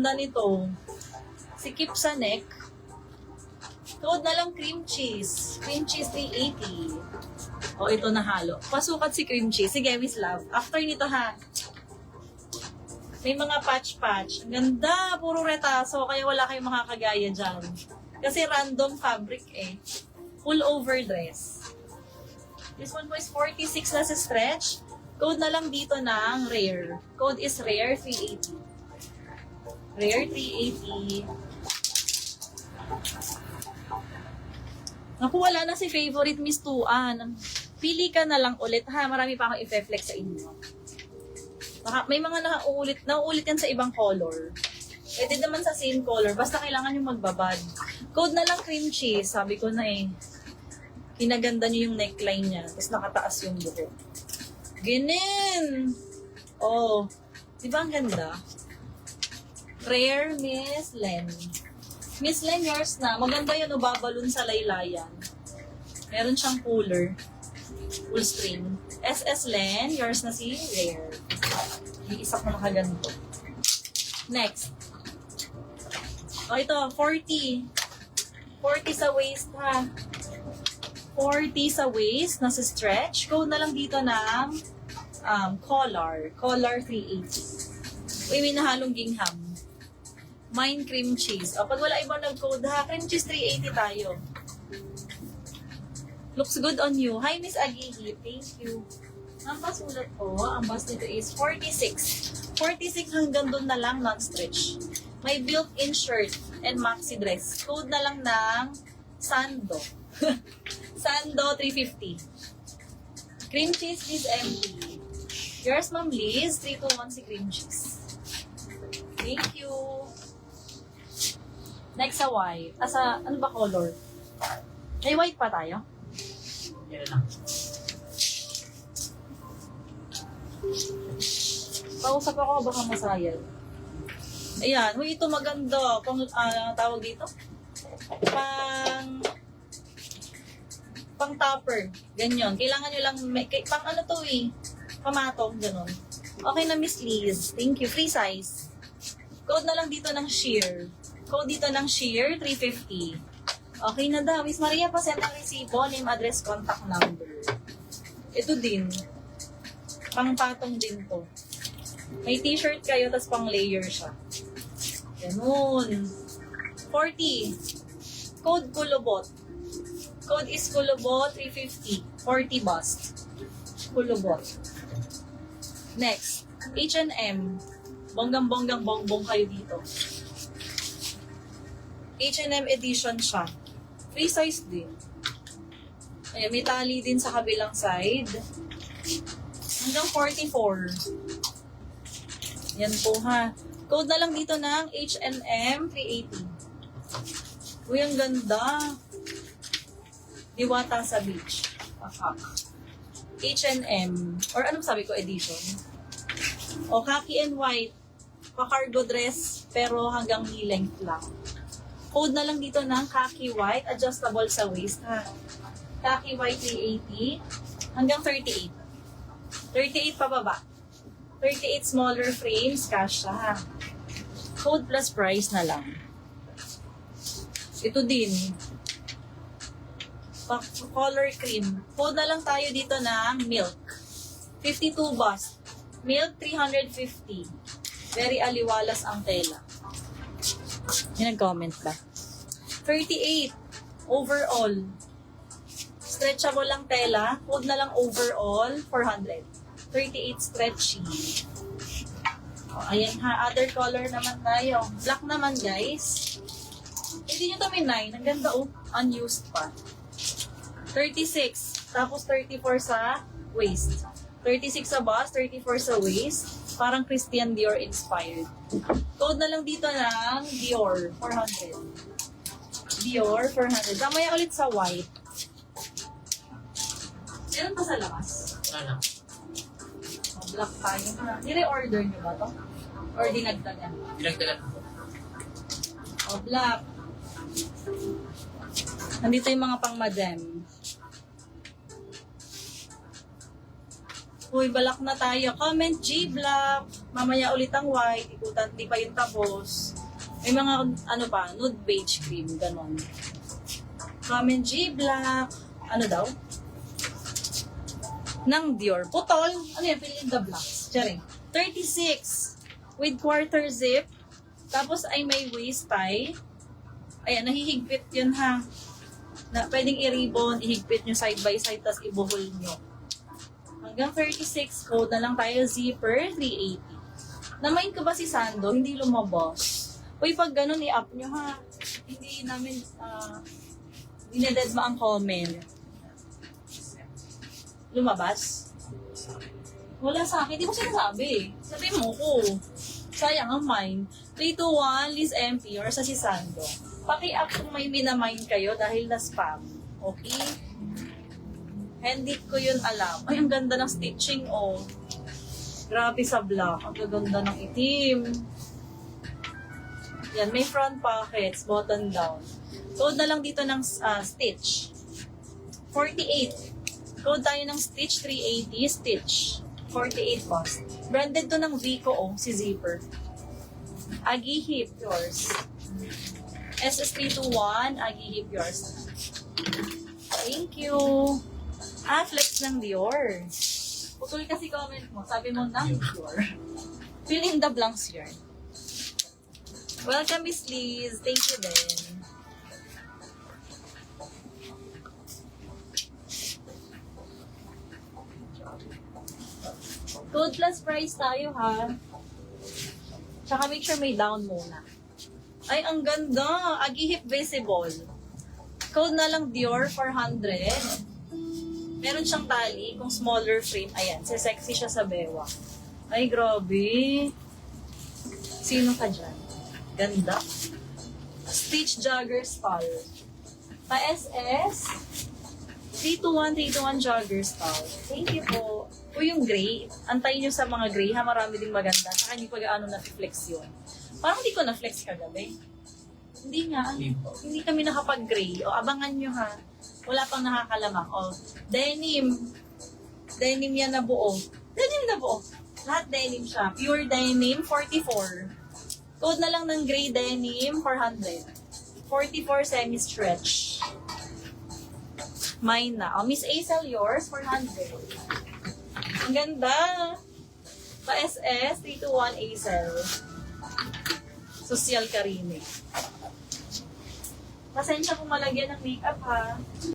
ganda nito. Sikip sa neck. Code na lang cream cheese. Cream cheese 380. O, ito na halo. Pasukat si cream cheese. Sige, Miss Love. After nito ha. May mga patch-patch. Ang ganda. Puro retaso. Kaya wala kayong makakagaya dyan. Kasi random fabric eh. Full over dress. This one po is 46 na sa stretch. Code na lang dito ng rare. Code is rare 380. Rare 380. Naku, wala na si favorite Miss Tuan. Pili ka na lang ulit ha. Marami pa akong i-flex sa inyo. May mga nauulit yan sa ibang color. Pwede naman sa same color. Basta kailangan yung magbabad. Code na lang cream cheese. Sabi ko na eh. Kinaganda niyo yung neckline niya. Tapos nakataas yung buhok. Ganun! Oh. Diba ang ganda? Rare Miss Len. Miss Len, yours na. Maganda yan o babalon sa laylayan. Meron siyang cooler. Full string. SS Len, yours na si Rare. Iisak mo nakaganto. Next. O ito, 40. 40 sa waist ha. 40 sa waist, nasa stretch. Code na lang dito ng collar. Collar 380. Uy, may nahalong gingham. Mine cream cheese. O, pag wala ibang nag-code ha, cream cheese 380 tayo. Looks good on you. Hi, Miss Agihi. Thank you. Ang pasulat ko, ang bus nito is 46. 46 hanggang doon na lang non-stretch. May built-in shirt and maxi dress. Code na lang ng Sando. Sando 350. Cream cheese is empty. Yours, Ma'am Liz. 321 si cream cheese. Thank you. Next sa white. Sa, ano ba color? May white pa tayo? Yan lang. Pausap ako, baka masayal. Ayan. Uy, ito maganda. Pang, tawag dito? Pang topper. Ganyan. Kailangan nyo lang, pang ano to eh. Pamatong, ganun. Okay na, Miss Liz. Thank you. Free size. Code na lang dito ng sheer. Code dito ng sheer, 350. Okay na daw. Miss Maria, pasend ang resibo, name, address, contact number. Ito din. Pang-patong din to. May t-shirt kayo, tas pang-layer siya. Ganun. 40. Code Kulubot. Code is Kulubot, 350. 40 bust. Kulubot. Next. H&M. Bonggang-bonggang bongbong kayo dito. H&M edition siya. Free size din. Ayan, may tali din sa kabilang side. Hanggang 44. Yan po ha. Code na lang dito ng H&M 380. Uy, ang ganda. Diwata sa beach. H&M. Or anong sabi ko, edition? O, khaki and white. Pa-cargo dress, pero hanggang knee length lang. Code na lang dito ng khaki white, adjustable sa waist ha. Khaki white 380 hanggang 38. 38 pababa. 38 smaller frames, kasha ha. Code plus price na lang. Ito din. Color cream. Code na lang tayo dito ng milk. 52 bust. Milk 350. Very aliwalas ang tela. Yung nag-comment ba? 38. Overall. Stretchable lang tela. Code na lang overall. 400. 38 stretchy. O, ayan ha. Other color naman tayo. Black naman, guys. Hindi nyo to may 9. Ang ganda oh. Unused pa. 36. Tapos 34 sa waist. 36 sa bust. 34 sa waist. Parang Christian Dior inspired. Code na lang dito ng Dior, 400. Dior, 400. Damaya ulit sa white. Meron pa sa labas? Wala. Black tayo. Nire-order nyo ba to? Or dinagdagan? Dinagdagan po. O, black. Nandito yung mga pang madam. Uy, balak na tayo. Comment G-Block. Mamaya ulit ang white. Ikutan, di pa yung tapos. May mga, ano pa, nude beige cream, ganon. Ramen G Black, ano daw? Ng Dior. Putol, ano yan, piliin the blacks. Charing. 36 with quarter zip. Tapos ay may waist tie. Ayan, nahihigpit yun ha. Na, pwedeng i-ribbon, ihigpit nyo side by side, tapos ibuhol nyo. Hanggang 36, code na lang tayo, zipper, 380. Na-mind ko ba si Sando? Hindi lumabas. Uy, pag ganun, i-up nyo ha. Hindi namin, dinededma ang comment. Lumabas? Wala sa akin. Hindi mo sinasabi. Sabi mo ko. Sayang ang mine. 3, 2, 1, Liz MP or sa si Sando. Paki-up kung may minamind kayo dahil na-spam. Okay? Hindi ko yun alam. Ay, ang ganda ng stitching, oh. Grabe sa black. Ang gaganda ng itim. Yan, may front pockets, button down. Code na lang dito ng stitch. 48. Code tayo ng stitch, 380, stitch. 48 cost. Branded to ng Vico, oh, si zipper. Agi hip, yours. SS321, Agi hip, yours. Thank you. Flex ng Dior. Putol kasi comment mo. Sabi mo ng Dior. Fill in the blanks here. Welcome, Miss Liz. Thank you din. Code plus price tayo, ha? Tsaka make sure may down muna. Ay, ang ganda. Agi hip visible. Code na lang Dior 400. Meron siyang tali, kung smaller frame. Ayan, sexy siya sa bewa. Ay, grabe. Sino ka dyan? Ganda. Stitch jogger style. Pa-SS. 321 jogger style. Thank you po. O yung gray, antayin nyo sa mga gray ha, marami ding maganda. Saka hindi pag-ano na-flex yun. Parang hindi ko na-flex kagabi. Hindi nga. Hindi kami nakapag-gray. O, abangan nyo ha. Wala pang nakakalamang. O, denim. Denim yan na buo. Denim na buo. Lahat denim siya. Pure denim, 44. Code na lang ng gray denim, 400. 44 semi-stretch. Mine na. O, Miss Aisel, yours, 400. Ang ganda. Pa-SS, 321 Aisel. Social ka rin eh. Pasensya kung malagyan ng makeup ha.